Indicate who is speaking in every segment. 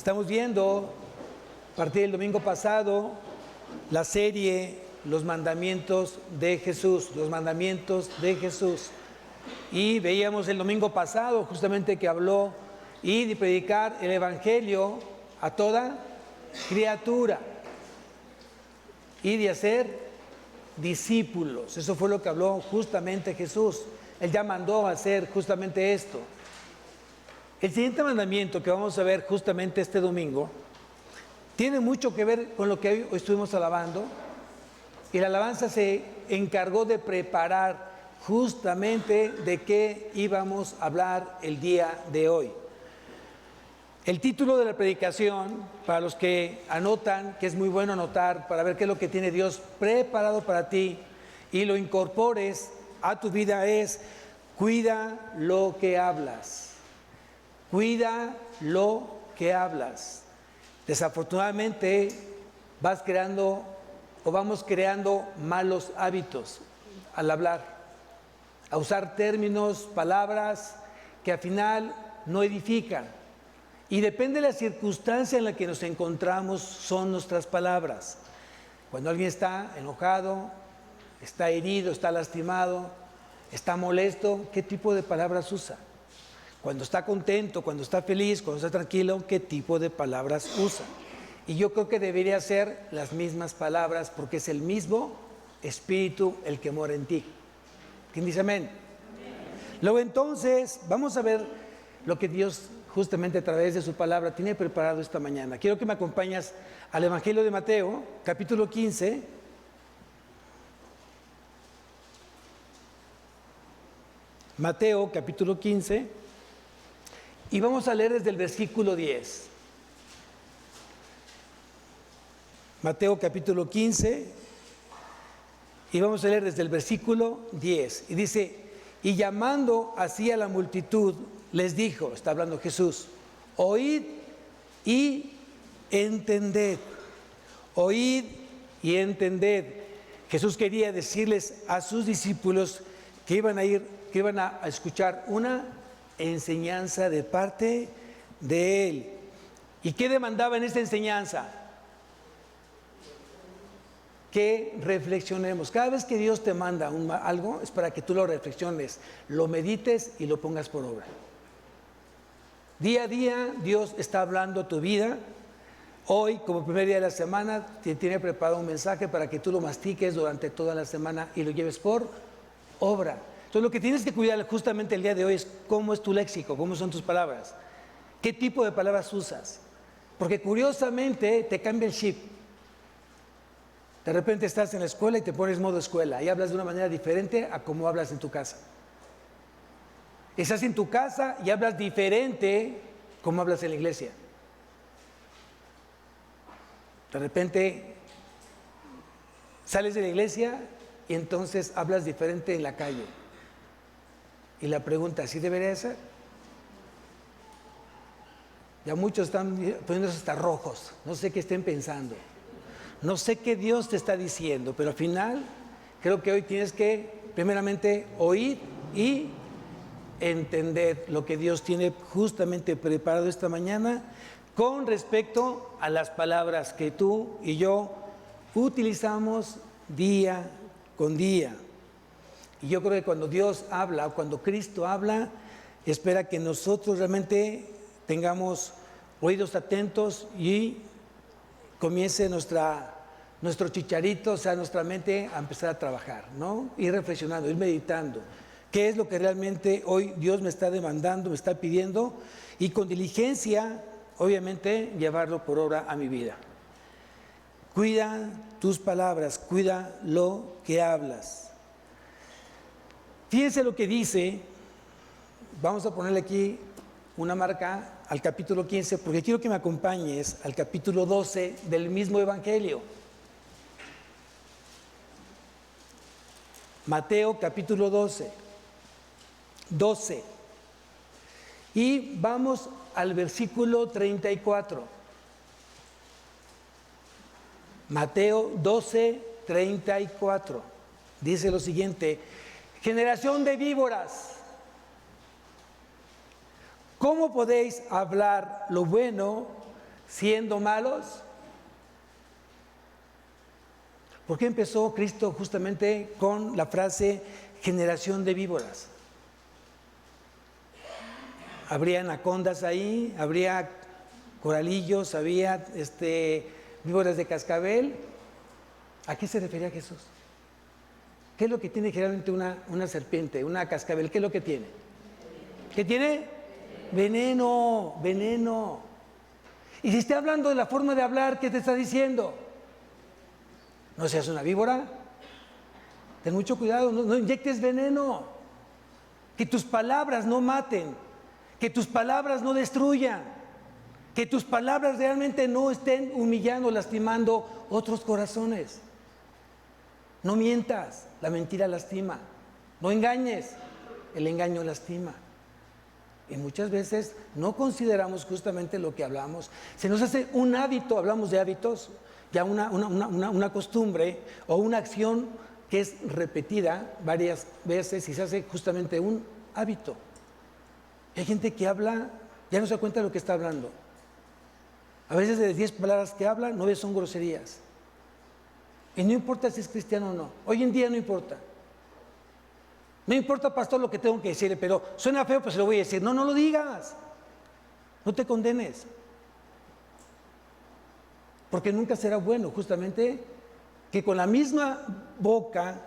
Speaker 1: Estamos viendo, a partir del domingo pasado, la serie Los Mandamientos de Jesús, los Mandamientos de Jesús. Y veíamos el domingo pasado justamente que habló y de predicar el Evangelio a toda criatura y de hacer discípulos. Eso fue lo que habló justamente Jesús. Él ya mandó a hacer justamente esto. El siguiente mandamiento que vamos a ver justamente este domingo tiene mucho que ver con lo que hoy estuvimos alabando, y la alabanza se encargó de preparar justamente de qué íbamos a hablar el día de hoy. El título de la predicación, para los que anotan, que es muy bueno anotar para ver qué es lo que tiene Dios preparado para ti y lo incorpores a tu vida, es: cuida lo que hablas. Cuida lo que hablas. Desafortunadamente vamos creando malos hábitos al hablar, a usar términos, palabras que al final no edifican. Y depende de la circunstancia en la que nos encontramos, son nuestras palabras. Cuando alguien está enojado, está herido, está lastimado, está molesto, ¿qué tipo de palabras usa? Cuando está contento, cuando está feliz, cuando está tranquilo, ¿qué tipo de palabras usa? Y yo creo que debería ser las mismas palabras, porque es el mismo Espíritu el que mora en ti. ¿Quién dice amén? Amén. Luego entonces vamos a ver lo que Dios justamente a través de su palabra tiene preparado esta mañana. Quiero que me acompañes al Evangelio de Mateo, capítulo 15. Mateo, capítulo 15. Y vamos a leer desde el versículo 10. Mateo capítulo 15. Y vamos a leer desde el versículo 10. Y dice: y llamando así a la multitud, les dijo, está hablando Jesús: oíd y entended. Oíd y entended. Jesús quería decirles a sus discípulos que iban a escuchar una enseñanza de parte de Él. ¿Y qué demandaba en esta enseñanza? Que reflexionemos. Cada vez que Dios te manda algo, es para que tú lo reflexiones, lo medites y lo pongas por obra. Día a día Dios está hablando a tu vida. Hoy, como primer día de la semana, te tiene preparado un mensaje para que tú lo mastiques durante toda la semana y lo lleves por obra. Entonces, lo que tienes que cuidar justamente el día de hoy es cómo es tu léxico, cómo son tus palabras, qué tipo de palabras usas, porque curiosamente te cambia el chip. De repente estás en la escuela y te pones modo escuela y hablas de una manera diferente a cómo hablas en tu casa. Estás en tu casa y hablas diferente como hablas en la iglesia. De repente sales de la iglesia y entonces hablas diferente en la calle. Y la pregunta, ¿sí debería ser? Ya muchos están poniéndose hasta rojos. No sé qué estén pensando. No sé qué Dios te está diciendo, pero al final creo que hoy tienes que primeramente oír y entender lo que Dios tiene justamente preparado esta mañana con respecto a las palabras que tú y yo utilizamos día con día. Y yo creo que cuando Dios habla, cuando Cristo habla, espera que nosotros realmente tengamos oídos atentos y comience nuestro chicharito, o sea, nuestra mente a empezar a trabajar, ¿no? Ir reflexionando, ir meditando. ¿Qué es lo que realmente hoy Dios me está demandando, me está pidiendo? Y con diligencia, obviamente, llevarlo por obra a mi vida. Cuida tus palabras, cuida lo que hablas. Fíjense lo que dice. Vamos a ponerle aquí una marca al capítulo 15, porque quiero que me acompañes al capítulo 12 del mismo Evangelio. Mateo capítulo 12. Y vamos al versículo 34. Mateo 12, 34. Dice lo siguiente: generación de víboras, ¿cómo podéis hablar lo bueno siendo malos. ¿Por qué empezó Cristo justamente con la frase generación de víboras? Habría anacondas ahí, habría coralillos, había víboras de cascabel. ¿A qué se refería Jesús? ¿Qué es lo que tiene generalmente una serpiente, una cascabel? ¿Qué es lo que tiene? ¿Qué tiene? Veneno, veneno. Y si está hablando de la forma de hablar, ¿qué te está diciendo? No seas una víbora. Ten mucho cuidado, no inyectes veneno. Que tus palabras no maten. Que tus palabras no destruyan. Que tus palabras realmente no estén humillando, lastimando otros corazones. No mientas, la mentira lastima. No engañes, el engaño lastima. Y muchas veces no consideramos justamente lo que hablamos. Se nos hace un hábito, hablamos de hábitos, ya una costumbre o una acción que es repetida varias veces y se hace justamente un hábito. Hay gente que habla, ya no se da cuenta de lo que está hablando. A veces de 10 palabras que habla, 9 son groserías. Y no importa si es cristiano o no. Hoy en día no importa. No importa, pastor, lo que tengo que decirle, pero suena feo, pues se lo voy a decir. No, no lo digas. No te condenes. Porque nunca será bueno, justamente, que con la misma boca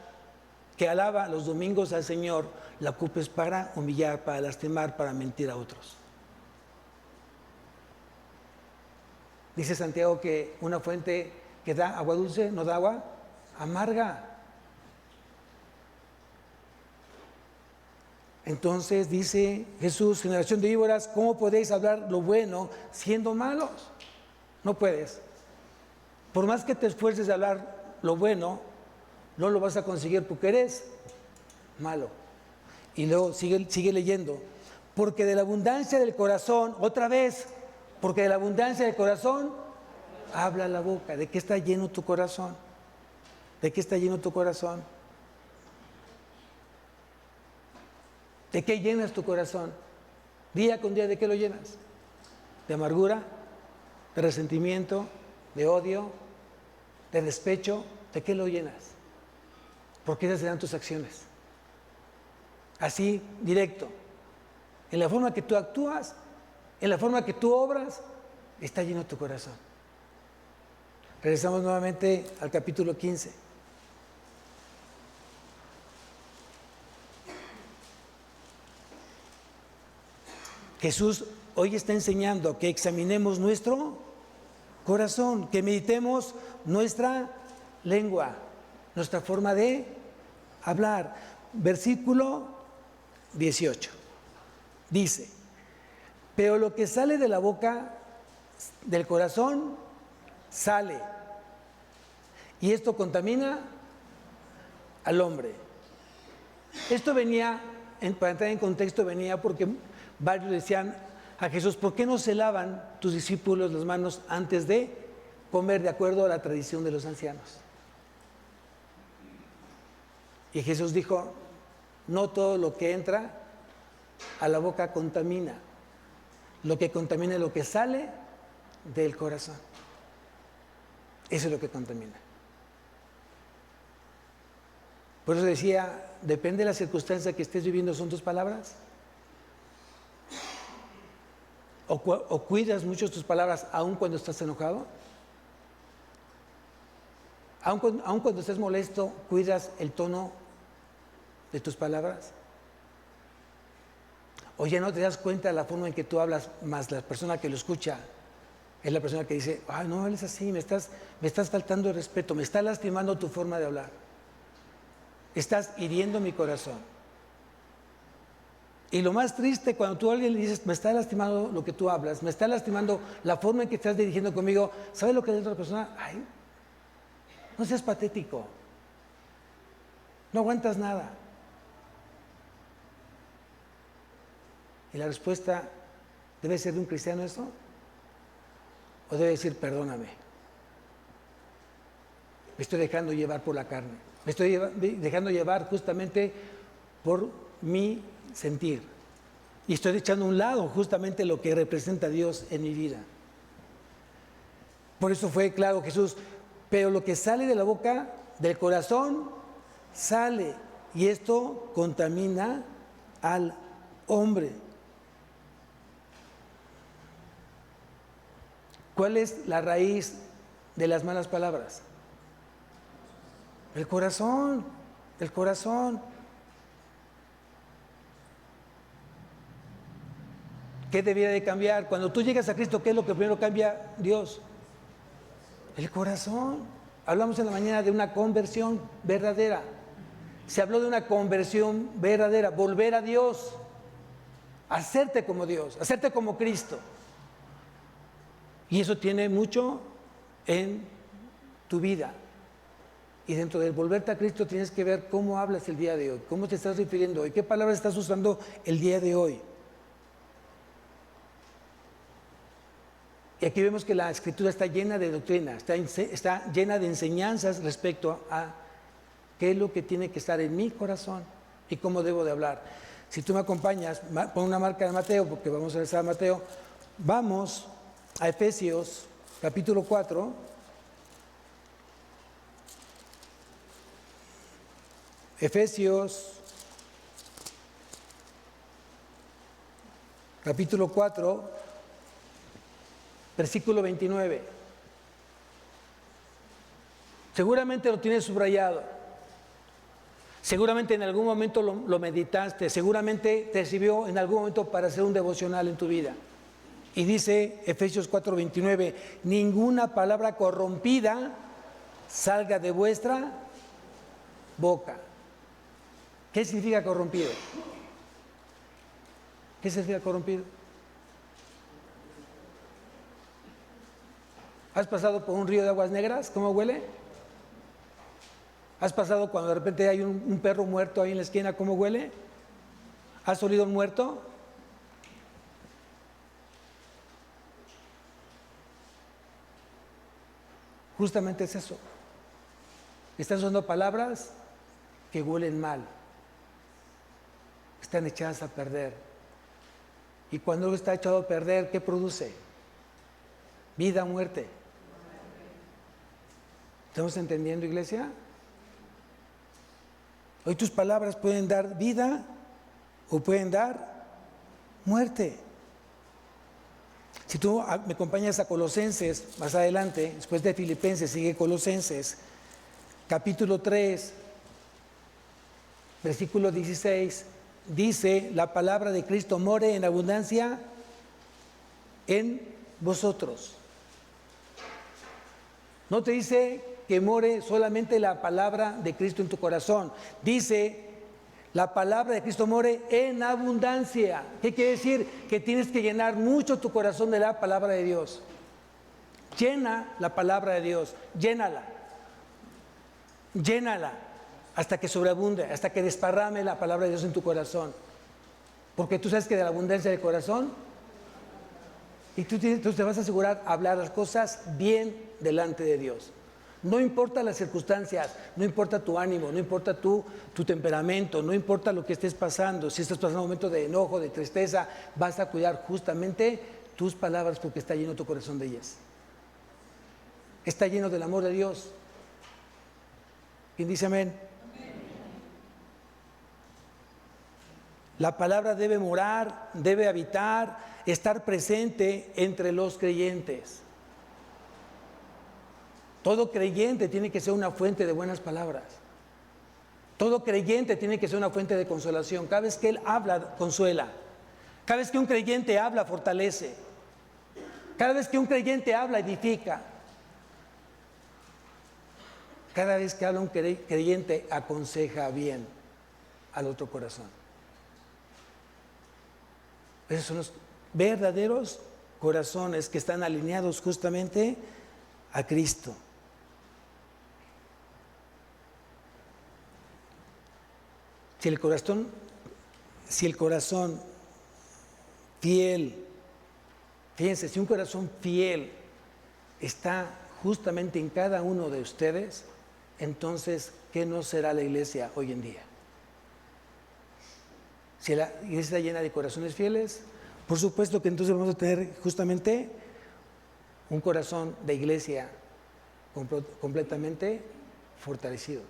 Speaker 1: que alaba los domingos al Señor, la ocupes para humillar, para lastimar, para mentir a otros. Dice Santiago que una fuente que da agua dulce no da agua amarga. Entonces dice Jesús, generación de víboras, ¿cómo podéis hablar lo bueno siendo malos? No puedes. Por más que te esfuerces de hablar lo bueno, no lo vas a conseguir porque eres malo. Y luego sigue leyendo. Porque de la abundancia del corazón, otra vez, porque de la abundancia del corazón habla la boca. ¿De qué está lleno tu corazón? ¿De qué está lleno tu corazón? ¿De qué llenas tu corazón? Día con día, ¿de qué lo llenas? ¿De amargura? ¿De resentimiento? ¿De odio? ¿De despecho? ¿De qué lo llenas? Porque esas serán tus acciones. Así, directo. En la forma que tú actúas, en la forma que tú obras, está lleno tu corazón. Regresamos nuevamente al capítulo 15. Jesús hoy está enseñando que examinemos nuestro corazón, que meditemos nuestra lengua, nuestra forma de hablar. Versículo 18. Dice, pero lo que sale de la boca, del corazón, sale. Y esto contamina al hombre. Esto venía, para entrar en contexto, venía porque varios decían a Jesús, ¿por qué no se lavan tus discípulos las manos antes de comer de acuerdo a la tradición de los ancianos? Y Jesús dijo, no todo lo que entra a la boca contamina. Lo que contamina es lo que sale del corazón. Eso es lo que contamina. Por eso decía, depende de la circunstancia que estés viviendo, son tus palabras. ¿O cuidas mucho tus palabras aun cuando estás enojado? Aun cuando estés molesto, ¿cuidas el tono de tus palabras? ¿O ya no te das cuenta de la forma en que tú hablas, más la persona que lo escucha es la persona que dice, ay, no hables así, me estás faltando el respeto, me está lastimando tu forma de hablar, estás hiriendo mi corazón? Y lo más triste, cuando tú a alguien le dices, me está lastimando lo que tú hablas, me está lastimando la forma en que estás dirigiendo conmigo, ¿sabes lo que dice la otra persona? Ay, no seas patético, no aguantas nada. Y la respuesta, ¿debe ser de un cristiano esto? ¿O debe decir, perdóname? Me estoy dejando llevar por la carne, me estoy dejando llevar justamente por mi sentir. Y estoy echando a un lado justamente lo que representa Dios en mi vida. Por eso fue claro Jesús, pero lo que sale de la boca, del corazón, sale, y esto contamina al hombre. ¿Cuál es la raíz de las malas palabras? El corazón, el corazón. ¿Qué debería de cambiar? Cuando tú llegas a Cristo, ¿qué es lo que primero cambia Dios? El corazón. Hablamos en la mañana de una conversión verdadera. Se habló de una conversión verdadera, volver a Dios, hacerte como Dios, hacerte como Cristo. Y eso tiene mucho en tu vida. Y dentro del volverte a Cristo tienes que ver cómo hablas el día de hoy, cómo te estás refiriendo hoy, qué palabras estás usando el día de hoy. Y aquí vemos que la Escritura está llena de doctrina, está llena de enseñanzas respecto a qué es lo que tiene que estar en mi corazón y cómo debo de hablar. Si tú me acompañas, pon una marca de Mateo, porque vamos a regresar a Mateo. Vamos a Efesios, capítulo 4. Efesios, capítulo 4, versículo 29. Seguramente lo tienes subrayado. Seguramente en algún momento lo meditaste. Seguramente te sirvió en algún momento para hacer un devocional en tu vida. Y dice Efesios 4:29, ninguna palabra corrompida salga de vuestra boca. ¿Qué significa corrompido? ¿Qué significa corrompido? ¿Has pasado por un río de aguas negras? ¿Cómo huele? ¿Has pasado cuando de repente hay un perro muerto ahí en la esquina? ¿Cómo huele? ¿Has olido un muerto? Justamente es eso. Están usando palabras que huelen mal. Están echadas a perder. Y cuando algo está echado a perder, ¿qué produce? Vida o muerte. ¿Estamos entendiendo, iglesia? Hoy tus palabras pueden dar vida o pueden dar muerte. Si tú me acompañas a Colosenses, más adelante, después de Filipenses, sigue Colosenses, capítulo 3, versículo 16, dice, la palabra de Cristo more en abundancia en vosotros. No te dice que more solamente la palabra de Cristo en tu corazón, dice, la palabra de Cristo more en abundancia. ¿Qué quiere decir? Que tienes que llenar mucho tu corazón de la palabra de Dios. Llena la palabra de Dios, llénala. Llénala hasta que sobreabunde, hasta que desparrame la palabra de Dios en tu corazón. Porque tú sabes que de la abundancia del corazón, y tú te vas a asegurar hablar las cosas bien delante de Dios. No importa las circunstancias, no importa tu ánimo, no importa tu temperamento, no importa lo que estés pasando. Si estás pasando un momento de enojo, de tristeza, vas a cuidar justamente tus palabras porque está lleno tu corazón de ellas. Está lleno del amor de Dios. ¿Quién dice amén? La palabra debe morar, debe habitar, estar presente entre los creyentes. Todo creyente tiene que ser una fuente de buenas palabras. Todo creyente tiene que ser una fuente de consolación. Cada vez que él habla, consuela. Cada vez que un creyente habla, fortalece. Cada vez que un creyente habla, edifica. Cada vez que habla un creyente, aconseja bien al otro corazón. Esos son los verdaderos corazones que están alineados justamente a Cristo. Si el corazón fiel, fíjense, si un corazón fiel está justamente en cada uno de ustedes, entonces, ¿qué no será la iglesia hoy en día? Si la iglesia está llena de corazones fieles, por supuesto que entonces vamos a tener justamente un corazón de iglesia completamente fortalecido.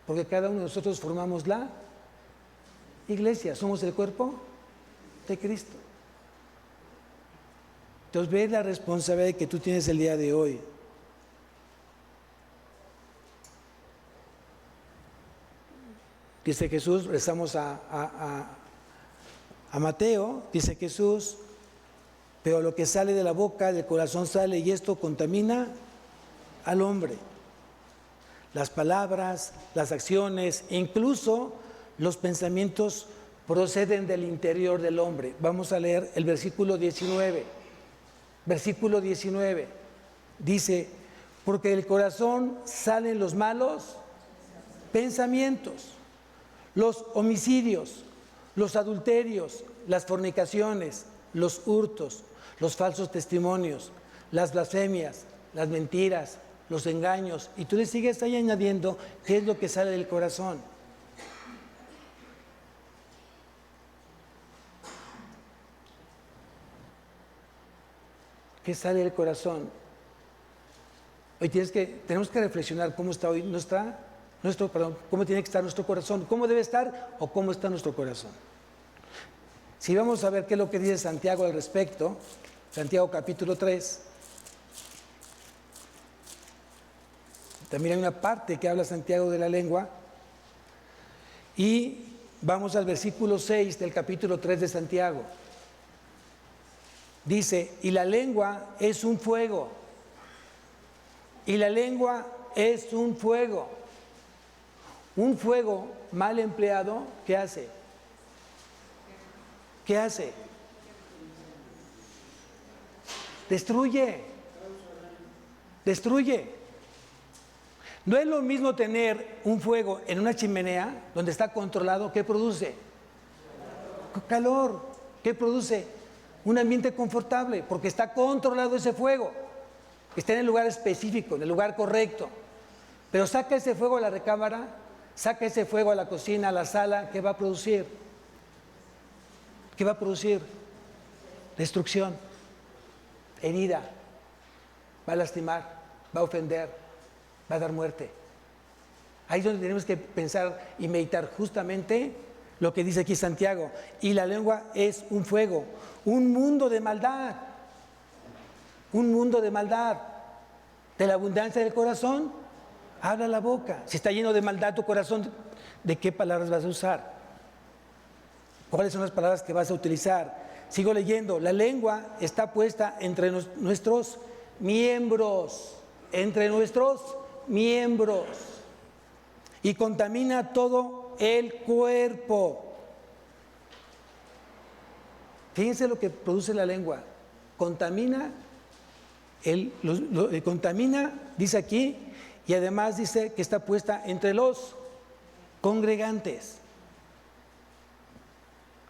Speaker 1: Porque cada uno de nosotros formamos la iglesia, somos el cuerpo de Cristo. Entonces ve la responsabilidad que tú tienes el día de hoy. Dice Jesús, rezamos a Mateo, dice Jesús, pero lo que sale de la boca, del corazón sale y esto contamina al hombre. Las palabras, las acciones, incluso los pensamientos proceden del interior del hombre. Vamos a leer el versículo 19. Versículo 19 dice, porque del corazón salen los malos pensamientos, los homicidios, los adulterios, las fornicaciones, los hurtos, los falsos testimonios, las blasfemias, las mentiras, los engaños. Y tú le sigues ahí añadiendo qué es lo que sale del corazón. ¿Qué sale del corazón? Hoy tenemos que reflexionar cómo está hoy cómo tiene que estar nuestro corazón, cómo debe estar o cómo está nuestro corazón. Si vamos a ver qué es lo que dice Santiago al respecto, Santiago capítulo 3, también hay una parte que habla Santiago de la lengua, y vamos al versículo 6 del capítulo 3 de Santiago. Dice, y la lengua es un fuego, y la lengua es un fuego. Un fuego mal empleado, ¿qué hace? ¿Qué hace? Destruye. Destruye. No es lo mismo tener un fuego en una chimenea donde está controlado. ¿Qué produce? Calor. ¿Qué produce? Un ambiente confortable, porque está controlado ese fuego. Está en el lugar específico, en el lugar correcto. Pero saca ese fuego a la recámara, saca ese fuego a la cocina, a la sala, ¿qué va a producir? ¿Qué va a producir? Destrucción, herida, va a lastimar, va a ofender, va a dar muerte. Ahí es donde tenemos que pensar y meditar justamente lo que dice aquí Santiago. Y la lengua es un fuego, un mundo de maldad. Un mundo de maldad. De la abundancia del corazón, habla la boca. Si está lleno de maldad tu corazón, ¿de qué palabras vas a usar? ¿Cuáles son las palabras que vas a utilizar? Sigo leyendo. La lengua está puesta entre nuestros miembros. Entre nuestros miembros. Y contamina todo el cuerpo. Fíjense lo que produce la lengua. Contamina, dice aquí, y además dice que está puesta entre los congregantes.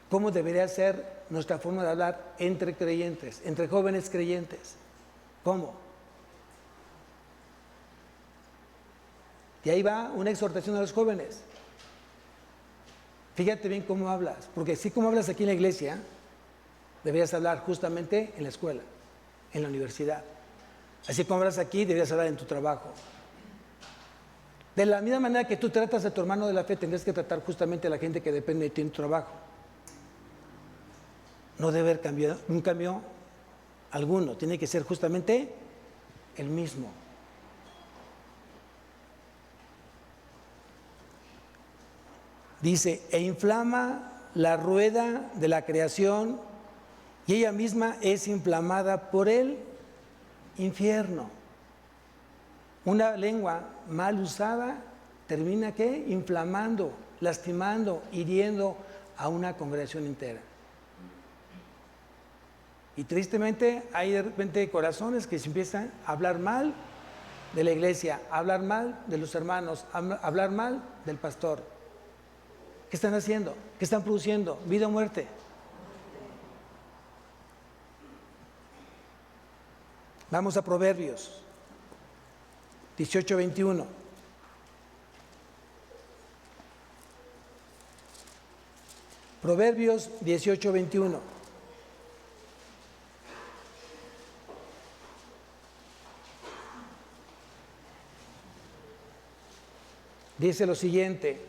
Speaker 1: ¿Cómo debería ser nuestra forma de hablar entre creyentes, entre jóvenes creyentes? ¿Cómo? Y ahí va una exhortación a los jóvenes. Fíjate bien cómo hablas, porque así como hablas aquí en la iglesia, deberías hablar justamente en la escuela, en la universidad. Así como hablas aquí, deberías hablar en tu trabajo. De la misma manera que tú tratas a tu hermano de la fe, tendrías que tratar justamente a la gente que depende de ti en tu trabajo. No debe haber un cambio alguno, tiene que ser justamente el mismo. Dice, e inflama la rueda de la creación y ella misma es inflamada por el infierno. Una lengua mal usada termina ¿qué? Inflamando, lastimando, hiriendo a una congregación entera. Y tristemente hay de repente corazones que se empiezan a hablar mal de la iglesia, a hablar mal de los hermanos, a hablar mal del pastor. ¿Qué están haciendo? ¿Qué están produciendo? ¿Vida o muerte? Vamos a Proverbios 18:21. Proverbios 18:21. dice lo siguiente: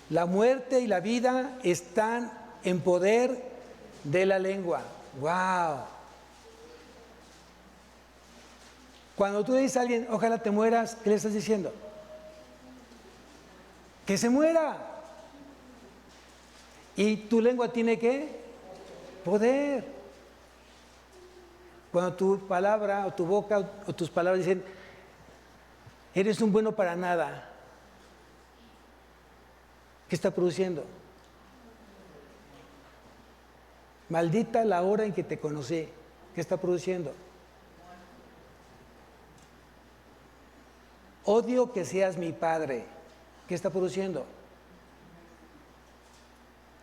Speaker 1: la muerte y la vida están en poder de la lengua. ¡Wow! Cuando tú dices a alguien, ojalá te mueras, ¿qué le estás diciendo? Que se muera. ¿Y tu lengua tiene qué? Poder. Cuando tu palabra o tu boca o tus palabras dicen, eres un bueno para nada, ¿qué está produciendo? Maldita la hora en que te conocí. ¿Qué está produciendo? Odio que seas mi padre. ¿Qué está produciendo?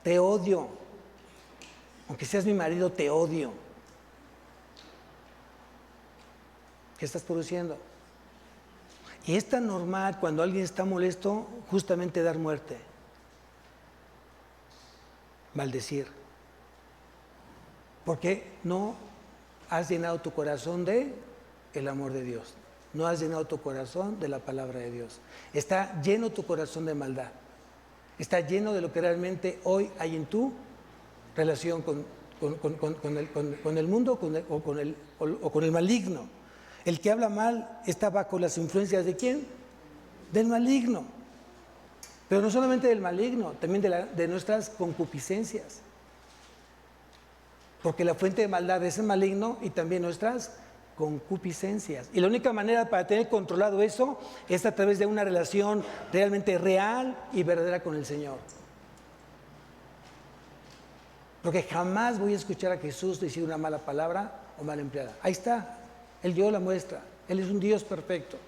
Speaker 1: Te odio. Aunque seas mi marido, te odio. ¿Qué estás produciendo? Y es tan normal cuando alguien está molesto, justamente dar muerte. Maldecir. Porque no has llenado tu corazón de el amor de Dios. No has llenado tu corazón de la palabra de Dios. Está lleno tu corazón de maldad. Está lleno de lo que realmente hoy hay en tu relación con el mundo o con el maligno. El que habla mal está bajo las influencias ¿de quién? Del maligno. Pero no solamente del maligno, también de nuestras concupiscencias. Porque la fuente de maldad es el maligno y también nuestras concupiscencias. Y la única manera para tener controlado eso es a través de una relación realmente real y verdadera con el Señor. Porque jamás voy a escuchar a Jesús decir una mala palabra o mal empleada. Ahí está, Él dio la muestra. Él es un Dios perfecto.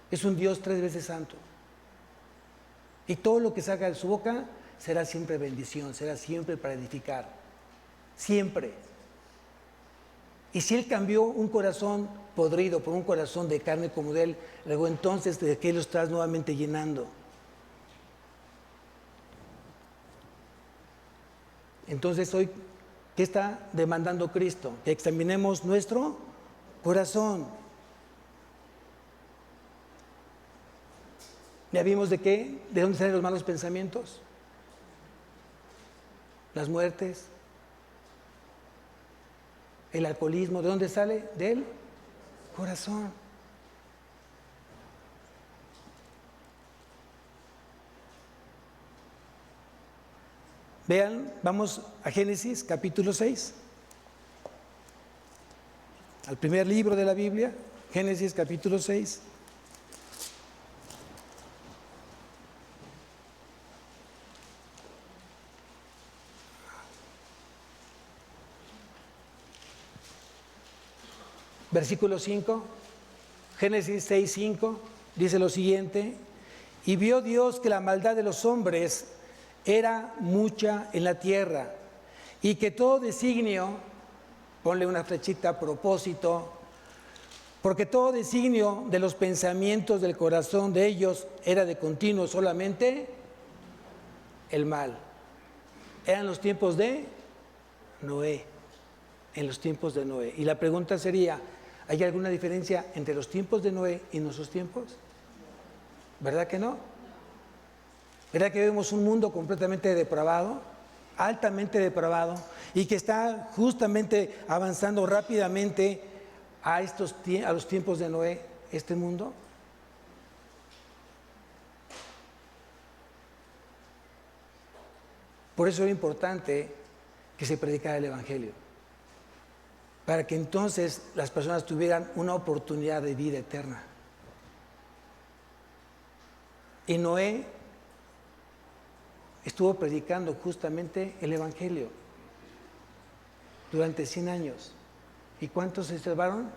Speaker 1: Es un Dios 3 veces santo. Y todo lo que salga de su boca será siempre bendición, será siempre para edificar. Siempre. Y si Él cambió un corazón podrido por un corazón de carne como de Él, luego entonces ¿de qué lo estás nuevamente llenando? Entonces hoy, ¿qué está demandando Cristo? Que examinemos nuestro corazón. ¿Ya vimos de dónde salen los malos pensamientos? Las muertes, el alcoholismo, ¿de dónde sale? Del corazón. Vean, vamos a Génesis capítulo 6. Al primer libro de la Biblia, Génesis capítulo 6. Versículo 5, Génesis 6, 5, dice lo siguiente: y vio Dios que la maldad de los hombres era mucha en la tierra, y que todo designio, ponle una flechita a propósito, porque todo designio de los pensamientos del corazón de ellos era de continuo solamente el mal. Eran los tiempos de Noé, en los tiempos de Noé. Y la pregunta sería, ¿hay alguna diferencia entre los tiempos de Noé y nuestros tiempos? ¿Verdad que no? ¿Verdad que vemos un mundo completamente depravado, altamente depravado, y que está justamente avanzando rápidamente a los tiempos de Noé, este mundo? Por eso era importante que se predicara el Evangelio, para que entonces las personas tuvieran una oportunidad de vida eterna. Y Noé estuvo predicando justamente el Evangelio durante 100 años. ¿Y cuántos se salvaron?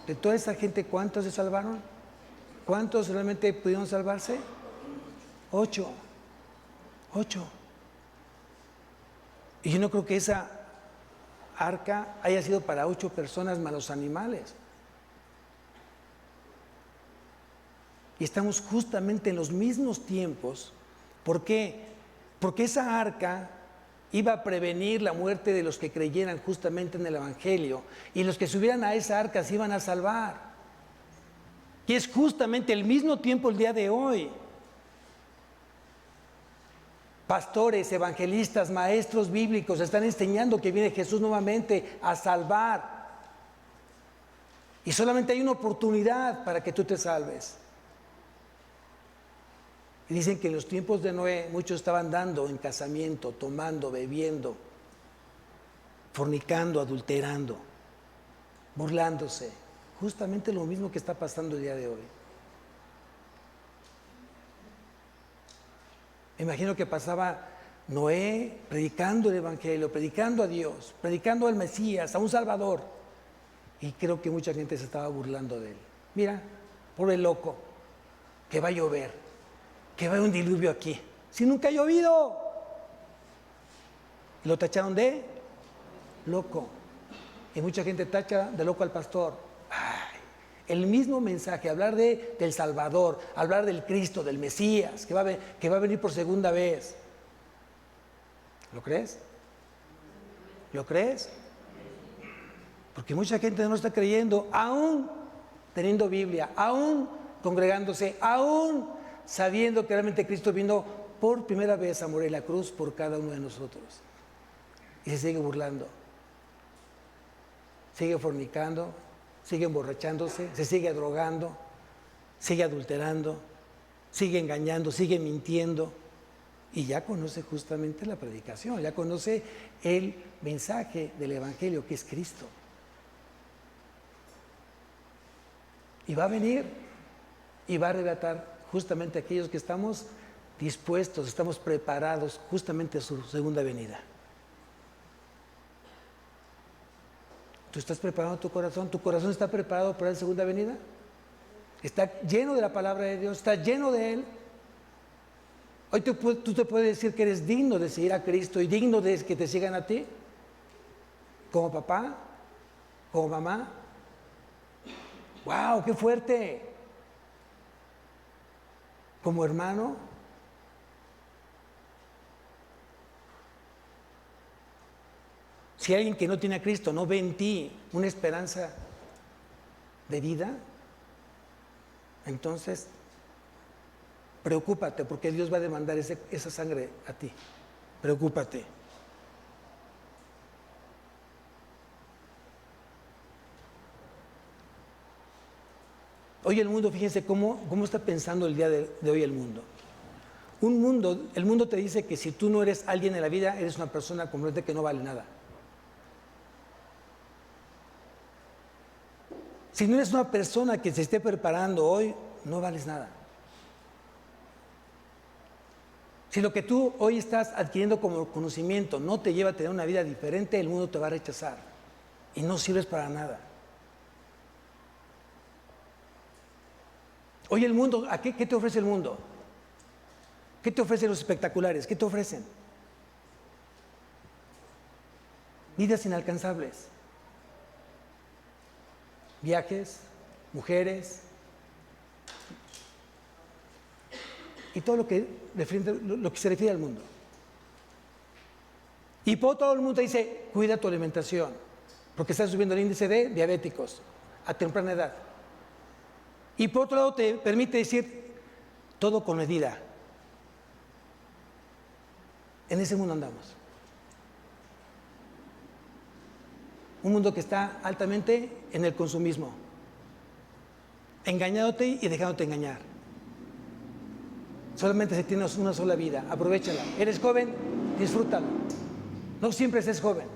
Speaker 1: De toda esa gente, ¿cuántos se salvaron? ¿Cuántos realmente pudieron salvarse? 8. Y yo no creo que esa arca haya sido para 8 personas más los animales. Y estamos justamente en los mismos tiempos. ¿Por qué? Porque esa arca iba a prevenir la muerte de los que creyeran justamente en el Evangelio, y los que subieran a esa arca se iban a salvar. Y es justamente el mismo tiempo el día de hoy. Pastores, evangelistas, maestros bíblicos están enseñando que viene Jesús nuevamente a salvar. Y solamente hay una oportunidad para que tú te salves. Y dicen que en los tiempos de Noé muchos estaban dando en casamiento, tomando, bebiendo, fornicando, adulterando, burlándose. Justamente lo mismo que está pasando el día de hoy. Me imagino que pasaba Noé predicando el Evangelio, predicando a Dios, predicando al Mesías, a un Salvador. Y creo que mucha gente se estaba burlando de él. Mira, pobre loco, que va a llover, que va a haber un diluvio aquí. Si nunca ha llovido. Lo tacharon de loco. Y mucha gente tacha de loco al pastor. Ay, el mismo mensaje, hablar del Salvador, hablar del Cristo, del Mesías, que va a venir por segunda vez. ¿Lo crees? ¿Lo crees? Porque mucha gente no está creyendo, aún teniendo Biblia, aún congregándose, aún sabiendo que realmente Cristo vino por primera vez a morir en la cruz por cada uno de nosotros. Y se sigue burlando, sigue fornicando, sigue emborrachándose, se sigue drogando, sigue adulterando, sigue engañando, sigue mintiendo. Y ya conoce justamente la predicación, ya conoce el mensaje del Evangelio que es Cristo. Y va a venir y va a arrebatar justamente a aquellos que estamos dispuestos, estamos preparados justamente a su segunda venida. ¿Tú estás preparando tu corazón? ¿Tu corazón está preparado para la segunda venida? ¿Está lleno de la palabra de Dios? ¿Está lleno de Él? Hoy tú te puedes decir que eres digno de seguir a Cristo y digno de que te sigan a ti, como papá, como mamá. ¡Wow! ¡Qué fuerte! Como hermano. Si alguien que no tiene a Cristo no ve en ti una esperanza de vida, entonces preocúpate, porque Dios va a demandar esa sangre a ti. Preocúpate. Hoy el mundo, fíjense cómo está pensando el día de hoy el mundo. El mundo te dice que si tú no eres alguien en la vida, eres una persona completamente que no vale nada. Si no eres una persona que se esté preparando hoy, no vales nada. Si lo que tú hoy estás adquiriendo como conocimiento no te lleva a tener una vida diferente, el mundo te va a rechazar y no sirves para nada. Hoy el mundo, ¿qué te ofrece el mundo? ¿Qué te ofrecen los espectaculares? ¿Qué te ofrecen? Vidas inalcanzables. Viajes, mujeres y todo lo que se refiere al mundo. Y por todo el mundo dice, cuida tu alimentación, porque está subiendo el índice de diabéticos a temprana edad. Y por otro lado te permite decir, todo con medida. En ese mundo andamos. Un mundo que está altamente en el consumismo, engañándote y dejándote engañar. Solamente se tiene una sola vida, aprovéchala. Eres joven, disfrútalo. No siempre se es joven.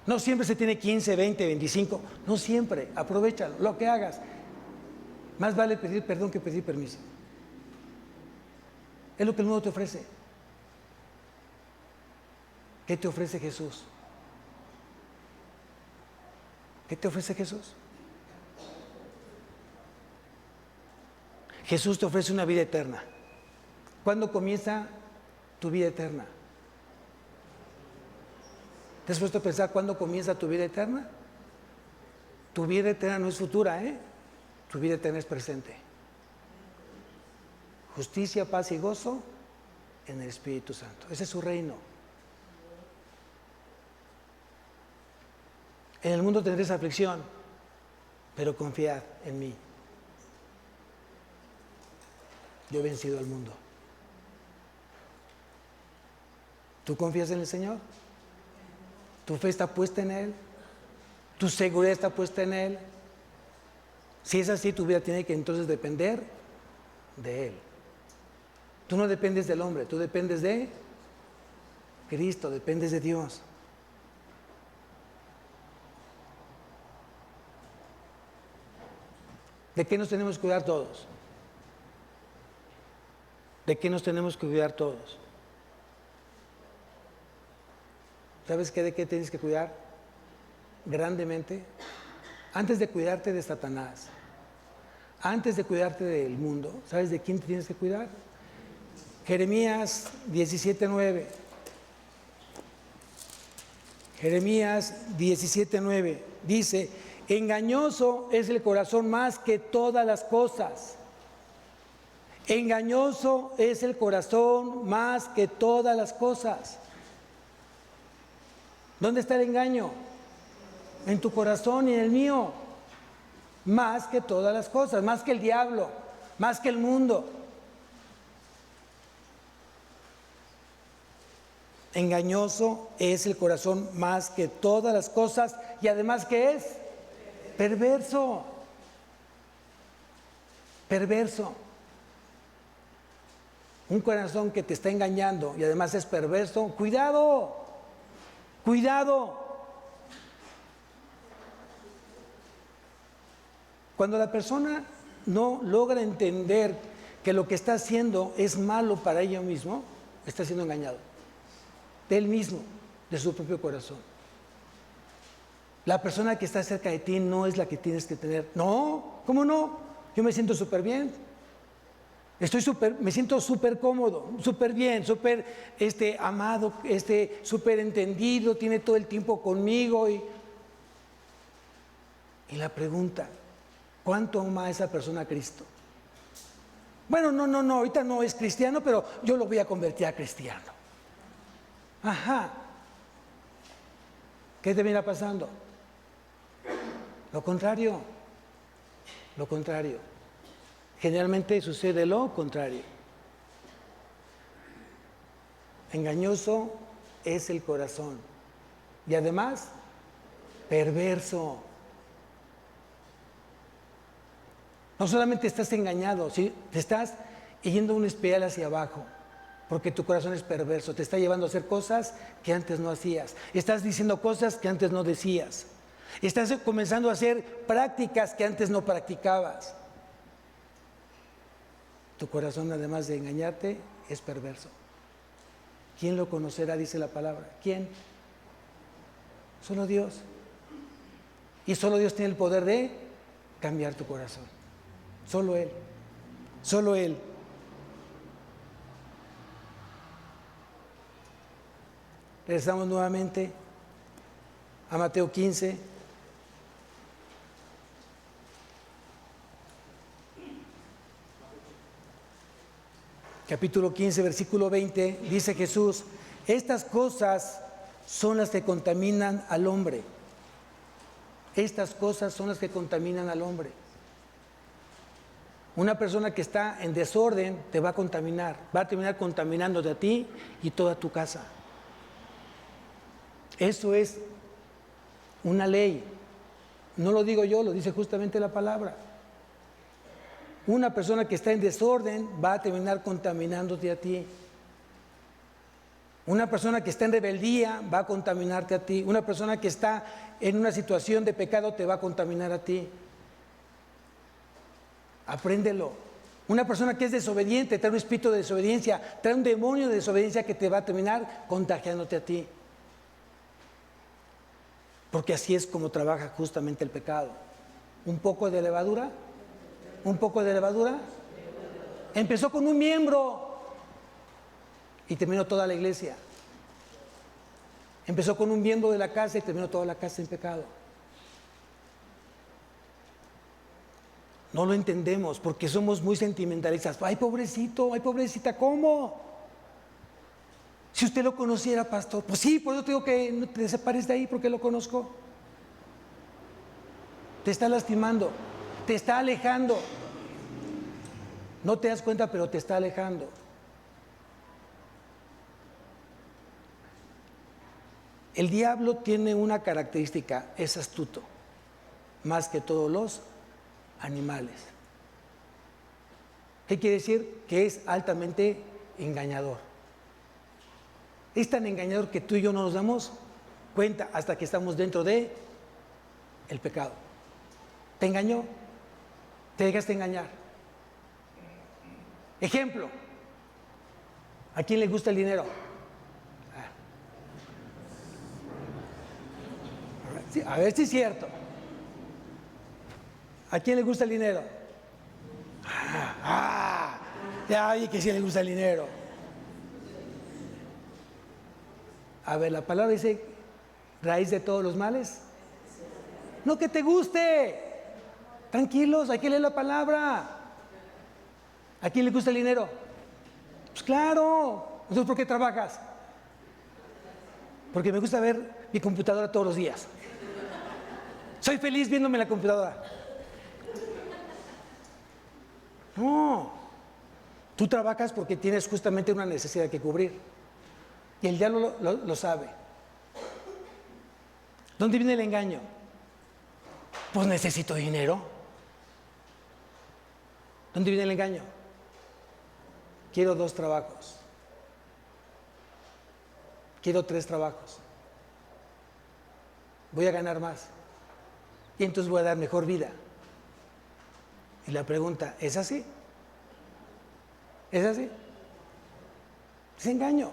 Speaker 1: No siempre se tiene 15, 20, 25. No siempre, aprovéchalo, lo que hagas. Más vale pedir perdón que pedir permiso. Es lo que el mundo te ofrece. ¿Qué te ofrece Jesús? ¿Qué te ofrece Jesús? Jesús te ofrece una vida eterna. ¿Cuándo comienza tu vida eterna? ¿Te has puesto a pensar cuándo comienza tu vida eterna? Tu vida eterna no es futura, Tu vida eterna es presente. Justicia, paz y gozo en el Espíritu Santo. Ese es su reino. En el mundo tendréis aflicción, pero confiad en mí. yo he vencido al mundo. ¿Tú confías en el Señor? ¿Tu fe está puesta en Él? ¿Tu seguridad está puesta en Él? Si es así, tu vida tiene que entonces depender de Él. Tú no dependes del hombre, tú dependes de Cristo, dependes de Dios. ¿De qué nos tenemos que cuidar todos? ¿De qué nos tenemos que cuidar todos? ¿Sabes qué? ¿De qué tienes que cuidar? Grandemente. Antes de cuidarte de Satanás, antes de cuidarte del mundo, ¿sabes de quién te tienes que cuidar? Jeremías 17:9. Jeremías 17:9 dice: engañoso es el corazón más que todas las cosas. Engañoso es el corazón más que todas las cosas. ¿Dónde está el engaño? En tu corazón y en el mío. Más que todas las cosas, más que el diablo, más que el mundo. Engañoso es el corazón más que todas las cosas, y además, ¿qué es? Perverso. Perverso. Un corazón que te está engañando y además es perverso, cuidado, cuidado. Cuando la persona no logra entender que lo que está haciendo es malo para ella mismo, está siendo engañado de él mismo, de su propio corazón. La persona que está cerca de ti no es la que tienes que tener. No, ¿cómo no? Yo me siento súper bien. Me siento súper cómodo, súper bien, súper amado, súper entendido, tiene todo el tiempo conmigo. Y la pregunta, ¿cuánto ama a esa persona a Cristo? Bueno, no, ahorita no es cristiano, pero yo lo voy a convertir a cristiano. Ajá. ¿Qué te viene pasando? Lo contrario. Lo contrario. Generalmente sucede lo contrario. Engañoso es el corazón y además perverso. No solamente estás engañado, ¿sí? Te estás yendo una espiral hacia abajo, porque tu corazón es perverso, te está llevando a hacer cosas que antes no hacías, estás diciendo cosas que antes no decías, estás comenzando a hacer prácticas que antes no practicabas. Tu corazón, además de engañarte, es perverso. ¿Quién lo conocerá? Dice la palabra. ¿Quién? Solo Dios. Y solo Dios tiene el poder de cambiar tu corazón. Solo Él. Solo Él. Regresamos nuevamente a Mateo 15. Capítulo 15, versículo 20, dice Jesús: estas cosas son las que contaminan al hombre. Estas cosas son las que contaminan al hombre. Una persona que está en desorden te va a contaminar, va a terminar contaminándote a ti y toda tu casa. Eso es una ley. No lo digo yo, lo dice justamente la palabra. Una persona que está en desorden va a terminar contaminándote a ti. Una persona que está en rebeldía va a contaminarte a ti. Una persona que está en una situación de pecado te va a contaminar a ti. Apréndelo. Una persona que es desobediente trae un espíritu de desobediencia, trae un demonio de desobediencia que te va a terminar contagiándote a ti. Porque así es como trabaja justamente el pecado. Un poco de levadura. Un poco de levadura. Empezó con un miembro y terminó toda la iglesia. Empezó con un miembro de la casa y terminó toda la casa en pecado. No lo entendemos porque somos muy sentimentalistas. Ay, pobrecito, ay, pobrecita, ¿cómo? Si usted lo conociera, pastor. Pues sí, por eso te digo que no te separes de ahí porque lo conozco. Te está lastimando, te está alejando. No te das cuenta, pero te está alejando. El diablo tiene una característica, es astuto, más que todos los animales. ¿Qué quiere decir? Que es altamente engañador. Es tan engañador que tú y yo no nos damos cuenta hasta que estamos dentro de el pecado. Te engañó, te dejaste engañar. Ejemplo, ¿a quién le gusta el dinero? A ver si es cierto. ¿A quién le gusta el dinero? Ya oye que sí le gusta el dinero. A ver, la palabra dice raíz de todos los males. No que te guste. Tranquilos, hay que leer la palabra. ¿A quién le gusta el dinero? Pues claro. Entonces, ¿por qué trabajas? Porque me gusta ver mi computadora todos los días. Soy feliz viéndome la computadora. No. Tú trabajas porque tienes justamente una necesidad que cubrir. Y el diablo lo sabe. ¿Dónde viene el engaño? Pues necesito dinero. ¿Dónde viene el engaño? Quiero 2 trabajos. Quiero 3 trabajos. Voy a ganar más. Y entonces voy a dar mejor vida. Y la pregunta, ¿es así? ¿Es así? Es engaño.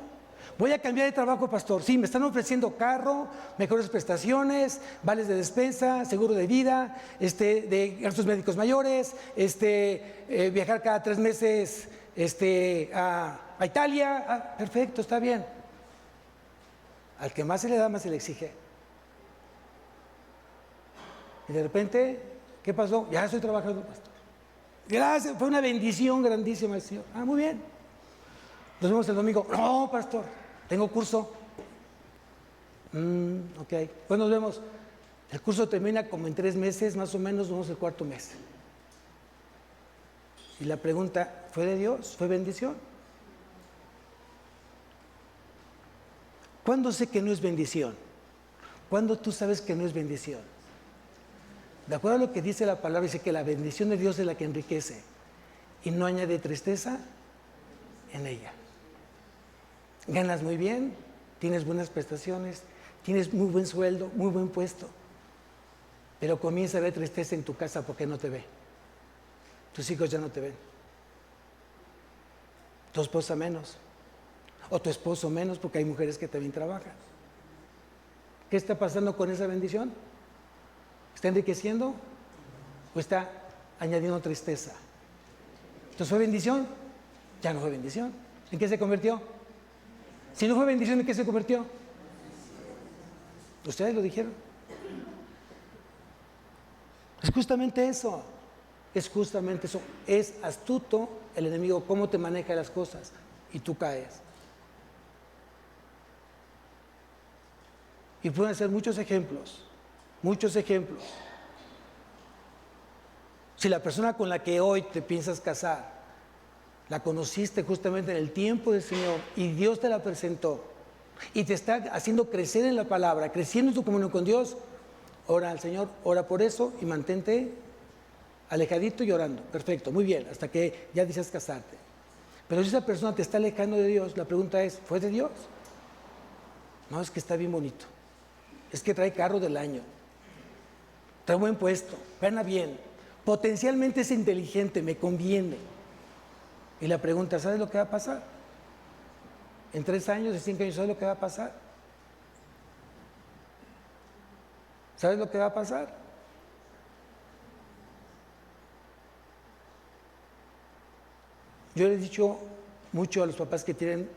Speaker 1: Voy a cambiar de trabajo, pastor. Sí, me están ofreciendo carro, mejores prestaciones, vales de despensa, seguro de vida, de gastos médicos mayores, viajar cada 3 meses a Italia. Perfecto, está bien. Al que más se le da, más se le exige. Y de repente, ¿qué pasó? Ya estoy trabajando, pastor. Gracias, fue una bendición grandísima el Señor. Muy bien. Nos vemos el domingo. No, pastor, tengo curso. Ok, pues nos vemos. El curso termina como en 3 meses, más o menos, vamos el 4.º mes. Y la pregunta, ¿fue de Dios? ¿Fue bendición? ¿Cuándo sé que no es bendición? ¿Cuándo tú sabes que no es bendición? De acuerdo a lo que dice la palabra, dice que la bendición de Dios es la que enriquece y no añade tristeza en ella. Ganas muy bien, tienes buenas prestaciones, tienes muy buen sueldo, muy buen puesto, pero comienza a haber tristeza en tu casa porque no te ve. Tus hijos ya no te ven. Tu esposa menos. O tu esposo menos, porque hay mujeres que también trabajan. ¿Qué está pasando con esa bendición? ¿Está enriqueciendo o está añadiendo tristeza? Entonces, ¿fue bendición? Ya no fue bendición. ¿En qué se convirtió? Si no fue bendición, ¿en qué se convirtió? Ustedes lo dijeron. Es justamente eso. Es justamente eso. Es astuto el enemigo, cómo te maneja las cosas y tú caes. Y pueden ser muchos ejemplos. Muchos ejemplos. Si la persona con la que hoy te piensas casar, la conociste justamente en el tiempo del Señor y Dios te la presentó y te está haciendo crecer en la palabra, creciendo en tu comunión con Dios, ora al Señor, ora por eso y mantente alejadito y orando. Perfecto, muy bien, hasta que ya deseas casarte. Pero si esa persona te está alejando de Dios, la pregunta es, ¿fue de Dios? No, es que está bien bonito. Es que trae carro del año. Trae buen puesto, gana bien, potencialmente es inteligente, me conviene. Y la pregunta, ¿sabes lo que va a pasar? En 3 años, en 5 años, ¿sabes lo que va a pasar? ¿Sabes lo que va a pasar? Yo les he dicho mucho a los papás que tienen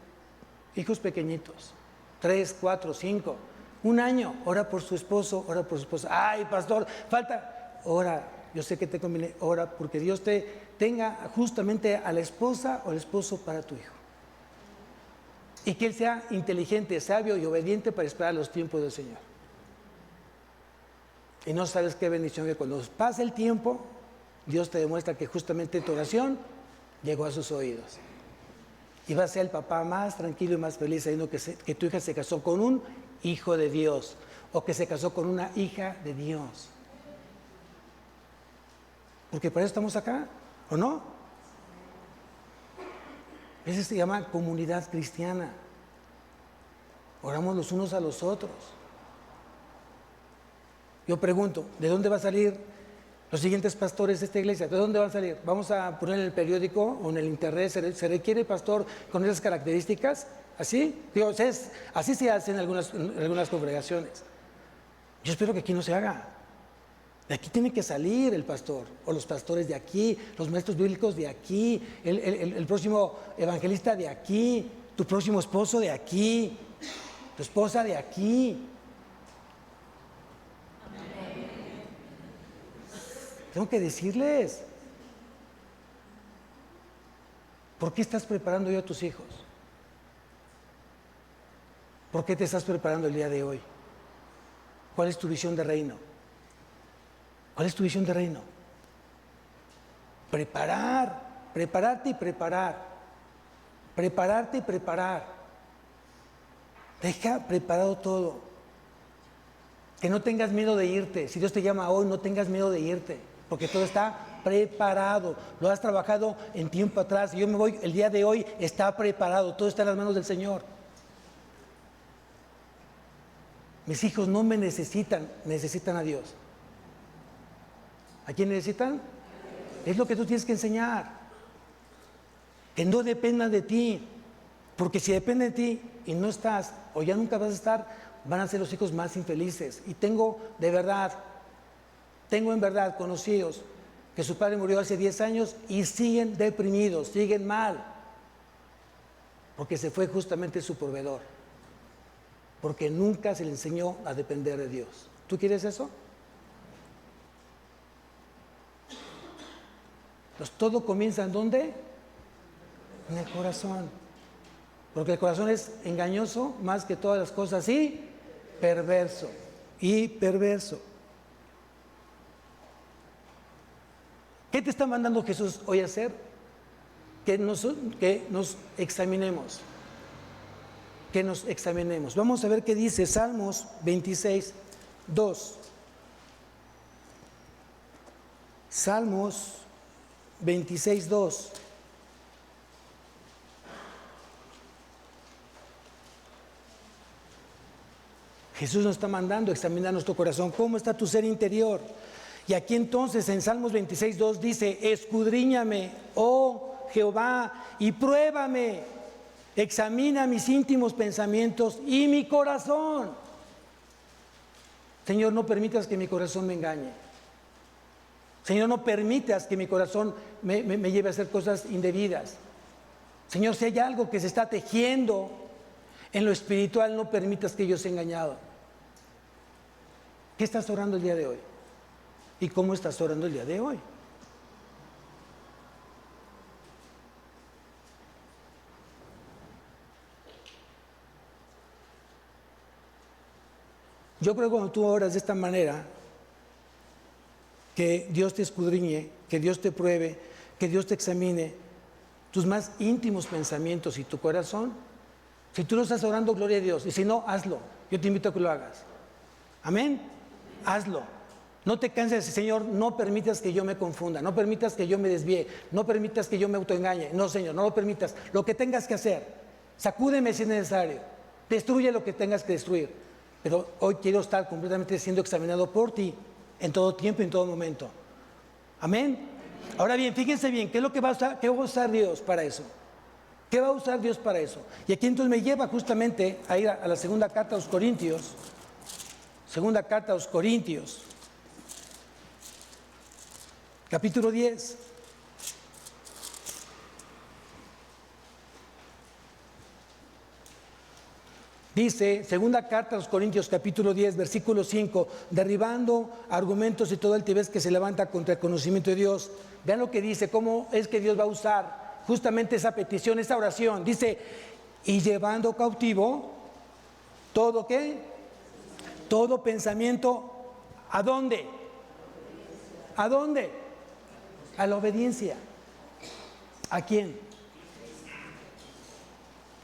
Speaker 1: hijos pequeñitos, 3, 4, 5, 1 año, ora por su esposo, ora por su esposa. Ay, pastor, falta, ora, yo sé que te conviene, ora porque Dios te tenga justamente a la esposa o al esposo para tu hijo. Y que él sea inteligente, sabio y obediente para esperar los tiempos del Señor. Y no sabes qué bendición que cuando pasa el tiempo, Dios te demuestra que justamente tu oración llegó a sus oídos. Y va a ser el papá más tranquilo y más feliz sabiendo que tu hija se casó con un hijo de Dios o que se casó con una hija de Dios. Porque para eso estamos acá, ¿o no? Eso se llama comunidad cristiana. Oramos los unos a los otros. Yo pregunto, ¿de dónde va a salir los siguientes pastores de esta iglesia? ¿De dónde van a salir? ¿Vamos a poner en el periódico o en el internet? ¿Se requiere pastor con esas características? ¿Así? Digo, así se hace en algunas congregaciones. Yo espero que aquí no se haga. De aquí tiene que salir el pastor, o los pastores de aquí, los maestros bíblicos de aquí, el próximo evangelista de aquí, tu próximo esposo de aquí, tu esposa de aquí. Tengo que decirles, ¿por qué estás preparando hoy a tus hijos? ¿Por qué te estás preparando el día de hoy? ¿Cuál es tu visión de reino? ¿Cuál es tu visión de reino? Prepararte y preparar. Prepararte y preparar. Deja preparado todo. Que no tengas miedo de irte. Si Dios te llama hoy, no tengas miedo de irte. Porque todo está preparado. Lo has trabajado en tiempo atrás. Yo me voy, el día de hoy está preparado. Todo está en las manos del Señor. Mis hijos no me necesitan, necesitan a Dios. ¿A quién necesitan? Es lo que tú tienes que enseñar. Que no dependa de ti. Porque si depende de ti y no estás, o ya nunca vas a estar, van a ser los hijos más infelices. Y tengo en verdad conocidos que su padre murió hace 10 años y siguen deprimidos, siguen mal. Porque se fue justamente su proveedor. Porque nunca se le enseñó a depender de Dios. ¿Tú quieres eso? Pues todo comienza ¿en dónde? En el corazón. Porque el corazón es engañoso más que todas las cosas y perverso. ¿Qué te está mandando Jesús hoy a hacer? Que nos examinemos. Que nos examinemos. Vamos a ver qué dice Salmos 26, 2. Salmos 26, 2. Jesús nos está mandando a examinar nuestro corazón. ¿Cómo está tu ser interior? Y aquí entonces en Salmos 26, 2 dice: escudriñame, oh Jehová, y pruébame. Examina mis íntimos pensamientos y mi corazón. Señor, no permitas que mi corazón me engañe. Señor, no permitas que mi corazón me lleve a hacer cosas indebidas. Señor, si hay algo que se está tejiendo en lo espiritual, no permitas que yo sea engañado. ¿Qué estás orando el día de hoy? ¿Y cómo estás orando el día de hoy? Yo creo que cuando tú oras de esta manera, que Dios te escudriñe, que Dios te pruebe, que Dios te examine tus más íntimos pensamientos y tu corazón. Si tú lo estás orando, gloria a Dios. Y si no, hazlo. Yo te invito a que lo hagas. Amén. Hazlo. No te canses, Señor, no permitas que yo me confunda, no permitas que yo me desvíe, no permitas que yo me autoengañe. No, Señor, no lo permitas. Lo que tengas que hacer, sacúdeme si es necesario. Destruye lo que tengas que destruir. Pero hoy quiero estar completamente siendo examinado por ti en todo tiempo y en todo momento. Amén. Ahora bien, fíjense bien, ¿qué es lo que va a usar Dios para eso? ¿Qué va a usar Dios para eso? Y aquí entonces me lleva justamente a ir a la segunda carta a los Corintios. Segunda carta a los Corintios. Capítulo 10. Dice, segunda carta a los Corintios, capítulo 10, versículo 5, derribando argumentos y todo altivez que se levanta contra el conocimiento de Dios. Vean lo que dice, cómo es que Dios va a usar justamente esa petición, esa oración. Dice, y llevando cautivo todo, ¿qué? Todo pensamiento, ¿a dónde? ¿A dónde? A la obediencia. ¿A quién?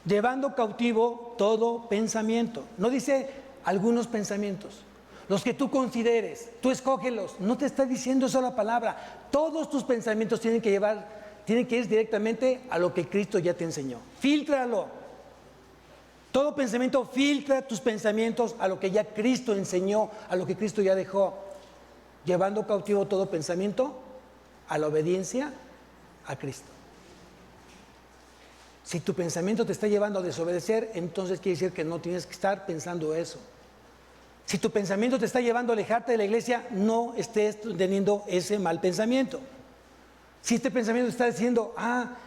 Speaker 1: Llevando cautivo todo pensamiento. No dice algunos pensamientos. Los que tú consideres, tú escógelos. No te está diciendo eso la palabra. Todos tus pensamientos tienen que ir directamente a lo que Cristo ya te enseñó. Fíltralo. Todo pensamiento, filtra tus pensamientos a lo que ya Cristo enseñó, a lo que Cristo ya dejó. Llevando cautivo todo pensamiento a la obediencia a Cristo. Si tu pensamiento te está llevando a desobedecer, entonces quiere decir que no tienes que estar pensando eso. Si tu pensamiento te está llevando a alejarte de la iglesia, no estés teniendo ese mal pensamiento. Si este pensamiento te está diciendo,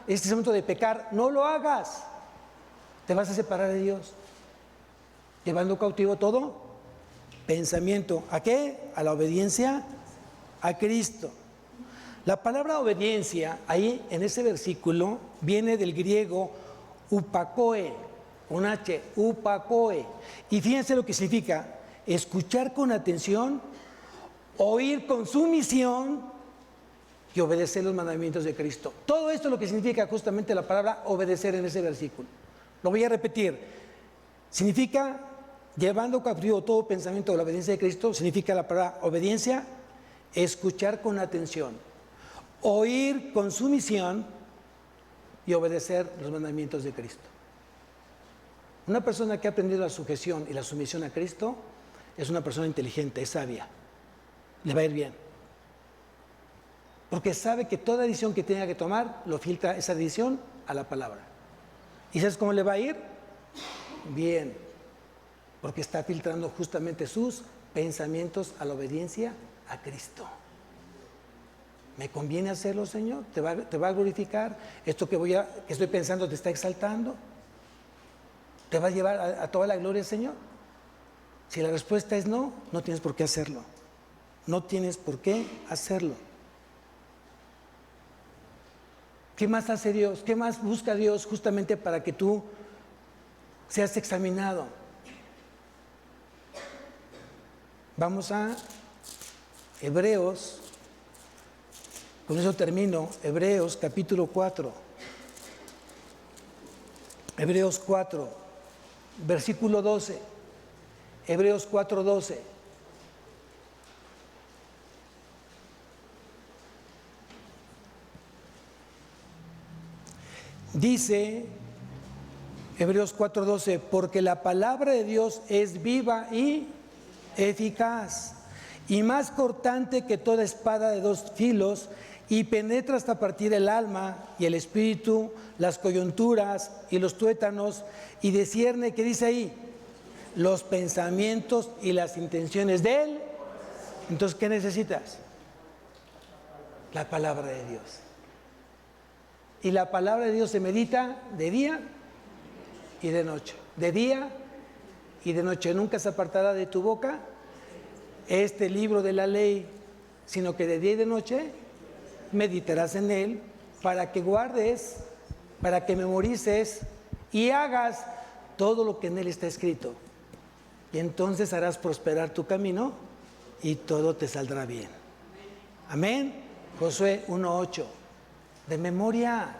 Speaker 1: este es el momento de pecar, no lo hagas. Te vas a separar de Dios. Llevando cautivo todo pensamiento. ¿A qué? A la obediencia a Cristo. La palabra obediencia, ahí en ese versículo, viene del griego upakoe, con H, upakoe. Y fíjense lo que significa: escuchar con atención, oír con sumisión y obedecer los mandamientos de Cristo. Todo esto es lo que significa justamente la palabra obedecer en ese versículo. Lo voy a repetir. Significa, llevando cautivo todo pensamiento de la obediencia de Cristo, significa la palabra obediencia, escuchar con atención, oír con sumisión y obedecer los mandamientos de Cristo. Una persona que ha aprendido la sujeción y la sumisión a Cristo es una persona inteligente, es sabia, le va a ir bien. Porque sabe que toda decisión que tenga que tomar, lo filtra esa decisión a la palabra. ¿Y sabes cómo le va a ir? Bien, porque está filtrando justamente sus pensamientos a la obediencia a Cristo. ¿Me conviene hacerlo, Señor? ¿Te va a glorificar? ¿Esto que estoy pensando te está exaltando? ¿Te va a llevar a toda la gloria, Señor? Si la respuesta es no, no tienes por qué hacerlo. No tienes por qué hacerlo. ¿Qué más hace Dios? ¿Qué más busca Dios justamente para que tú seas examinado? Vamos a Hebreos, con eso termino, Hebreos capítulo 4. Hebreos 4, versículo 12. Hebreos 4, 12. Dice Hebreos 4:12, porque la palabra de Dios es viva y eficaz, y más cortante que toda espada de dos filos, y penetra hasta partir el alma y el espíritu, las coyunturas y los tuétanos, y discierne, ¿qué dice ahí? Los pensamientos y las intenciones de él. Entonces, ¿qué necesitas? La palabra de Dios. Y la palabra de Dios se medita de día y de noche. De día y de noche. Nunca se apartará de tu boca este libro de la ley, sino que de día y de noche meditarás en él, para que guardes, para que memorices y hagas todo lo que en él está escrito. Y entonces harás prosperar tu camino y todo te saldrá bien. Amén. Josué 1:8. De memoria,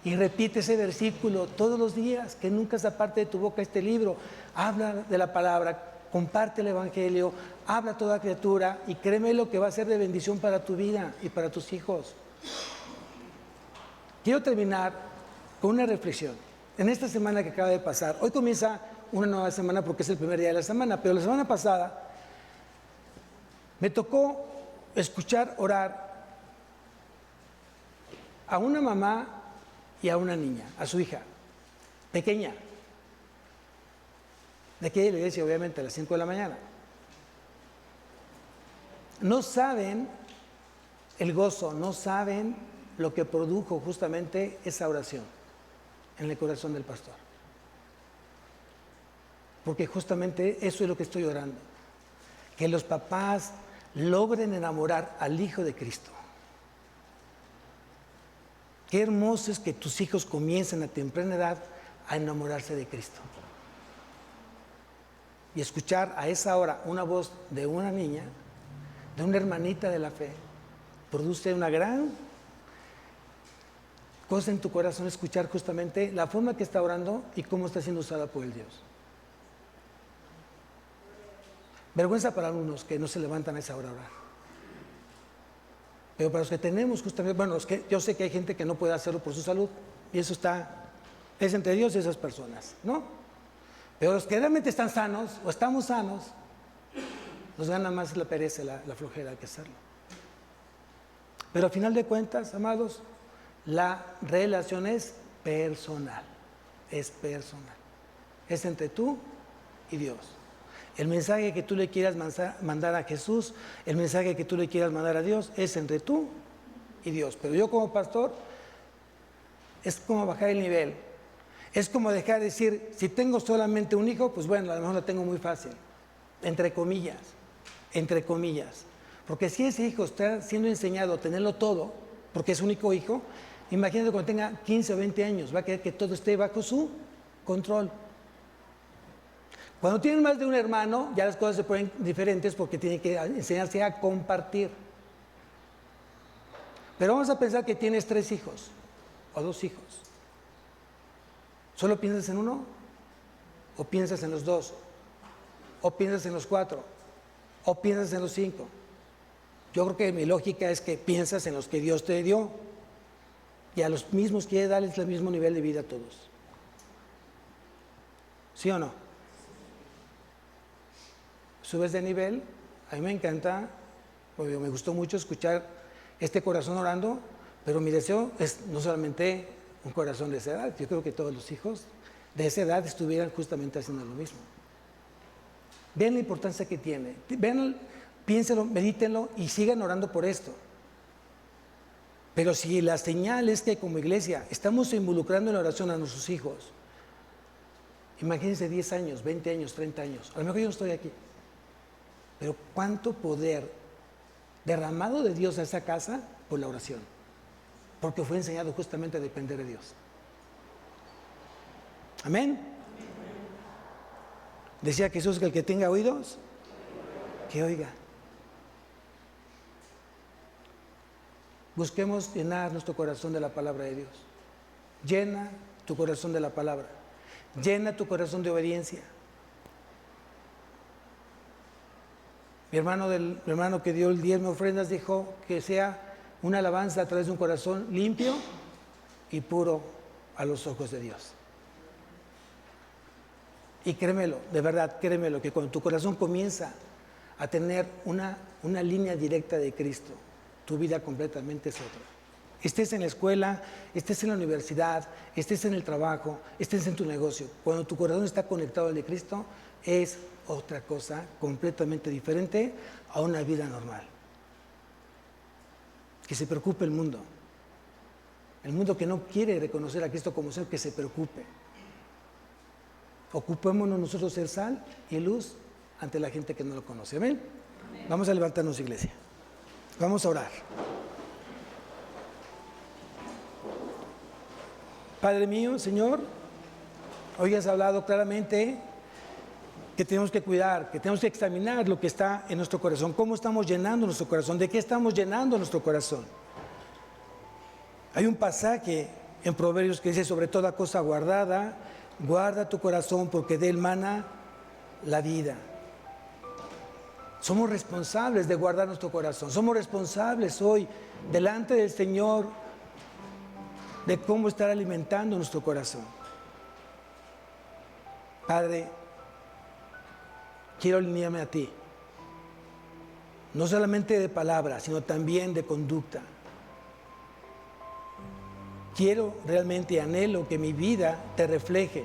Speaker 1: y repite ese versículo todos los días, que nunca se aparte de tu boca este libro. Habla de la palabra, comparte el evangelio, habla a toda criatura, y créeme lo que va a ser de bendición para tu vida y para tus hijos. Quiero terminar con una reflexión. En esta semana que acaba de pasar, hoy comienza una nueva semana porque es el primer día de la semana, pero la semana pasada me tocó escuchar orar a una mamá y a una niña, a su hija, pequeña, de aquí de la iglesia, obviamente, a las 5 de la mañana. No saben el gozo, no saben lo que produjo justamente esa oración en el corazón del pastor. Porque justamente eso es lo que estoy orando, que los papás logren enamorar al Hijo de Cristo. Qué hermoso es que tus hijos comiencen a temprana edad a enamorarse de Cristo. Y escuchar a esa hora una voz de una niña, de una hermanita de la fe, produce una gran cosa en tu corazón escuchar justamente la forma que está orando y cómo está siendo usada por el Dios. Vergüenza para algunos que no se levantan a esa hora a orar. Pero para los que tenemos justamente, bueno, yo sé que hay gente que no puede hacerlo por su salud y eso es entre Dios y esas personas, ¿no? Pero los que realmente están sanos o estamos sanos, nos gana más la pereza, la flojera que hacerlo. Pero al final de cuentas, amados, la relación es personal, es entre tú y Dios. El mensaje que tú le quieras mandar a Jesús, el mensaje que tú le quieras mandar a Dios, es entre tú y Dios. Pero yo como pastor, es como bajar el nivel. Es como dejar de decir, si tengo solamente un hijo, pues bueno, a lo mejor lo tengo muy fácil. Entre comillas. Porque si ese hijo está siendo enseñado a tenerlo todo, porque es único hijo, imagínate cuando tenga 15 o 20 años, va a querer que todo esté bajo su control. Cuando tienen más de un hermano, ya las cosas se ponen diferentes porque tienen que enseñarse a compartir. Pero vamos a pensar que tienes 3 hijos o 2 hijos. ¿Solo piensas en uno? ¿O piensas en los 2? ¿O piensas en los 4? ¿O piensas en los 5? Yo creo que mi lógica es que piensas en los que Dios te dio y a los mismos quiere darles el mismo nivel de vida a todos. ¿Sí o no? Subes de nivel, a mí me encanta, me gustó mucho escuchar este corazón orando, pero mi deseo es no solamente un corazón de esa edad, yo creo que todos los hijos de esa edad estuvieran justamente haciendo lo mismo. Vean la importancia que tiene, piénsenlo, medítenlo y sigan orando por esto. Pero si la señal es que como iglesia estamos involucrando en la oración a nuestros hijos, imagínense 10 años, 20 años, 30 años, a lo mejor yo no estoy aquí. Pero cuánto poder derramado de Dios a esa casa por la oración, porque fue enseñado justamente a depender de Dios. Amén. Decía Jesús que el que tenga oídos, que oiga. Busquemos llenar nuestro corazón de la palabra de Dios. Llena tu corazón de la palabra. Llena tu corazón de obediencia. Mi hermano que dio el 10 ofrendas dijo que sea una alabanza a través de un corazón limpio y puro a los ojos de Dios. Y créemelo, de verdad, créemelo, que cuando tu corazón comienza a tener una línea directa de Cristo, tu vida completamente es otra. Estés en la escuela, estés en la universidad, estés en el trabajo, estés en tu negocio. Cuando tu corazón está conectado al de Cristo, es otra cosa completamente diferente a una vida normal. Que se preocupe el mundo que no quiere reconocer a Cristo como Señor, que se preocupe. Ocupémonos nosotros ser sal y luz ante la gente que no lo conoce. ¿Amén? Amén. Vamos a levantarnos, iglesia. Vamos a orar. Padre mío, Señor, hoy has hablado claramente que tenemos que cuidar, que tenemos que examinar lo que está en nuestro corazón, cómo estamos llenando nuestro corazón, de qué estamos llenando nuestro corazón. Hay un pasaje en Proverbios que dice: sobre toda cosa guardada, guarda tu corazón, porque de él mana la vida. Somos responsables de guardar nuestro corazón, somos responsables hoy delante del Señor de cómo estar alimentando nuestro corazón. Padre, quiero alinearme a ti, no solamente de palabra, sino también de conducta. Quiero realmente, anhelo que mi vida te refleje,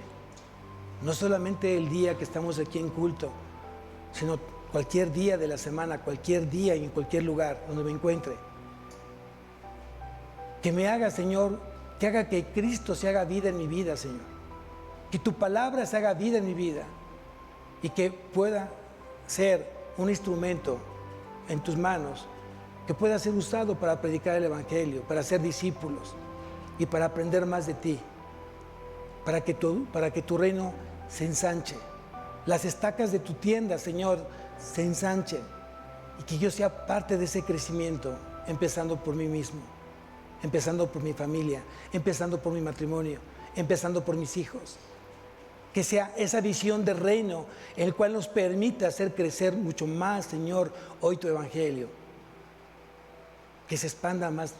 Speaker 1: no solamente el día que estamos aquí en culto, sino cualquier día de la semana, cualquier día y en cualquier lugar donde me encuentre. Que me haga, Señor, que haga que Cristo se haga vida en mi vida, Señor. Que tu palabra se haga vida en mi vida y que pueda ser un instrumento en tus manos, que pueda ser usado para predicar el Evangelio, para ser discípulos y para aprender más de ti, para que tu reino se ensanche, las estacas de tu tienda, Señor, se ensanchen y que yo sea parte de ese crecimiento, empezando por mí mismo. empezando por mi familia, empezando por mi matrimonio, empezando por mis hijos. Que sea esa visión de reino, el cual nos permita hacer crecer mucho más, Señor, hoy tu evangelio. Que se expanda más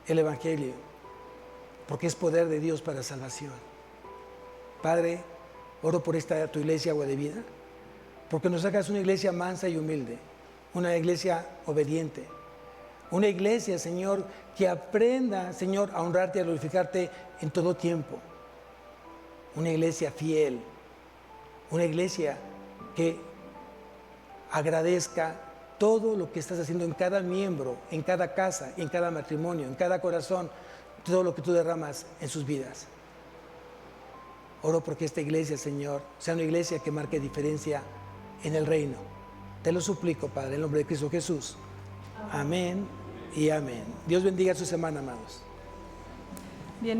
Speaker 1: el evangelio, porque es poder de Dios para salvación. Padre, oro por esta tu iglesia, Agua de Vida, porque nos hagas una iglesia mansa y humilde, una iglesia obediente, una iglesia, Señor, que aprenda, Señor, a honrarte y a glorificarte en todo tiempo. Una iglesia fiel, una iglesia que agradezca todo lo que estás haciendo en cada miembro, en cada casa, en cada matrimonio, en cada corazón, todo lo que tú derramas en sus vidas. Oro porque esta iglesia, Señor, sea una iglesia que marque diferencia en el reino. Te lo suplico, Padre, en el nombre de Cristo Jesús. Amén y amén. Dios bendiga su semana, amados.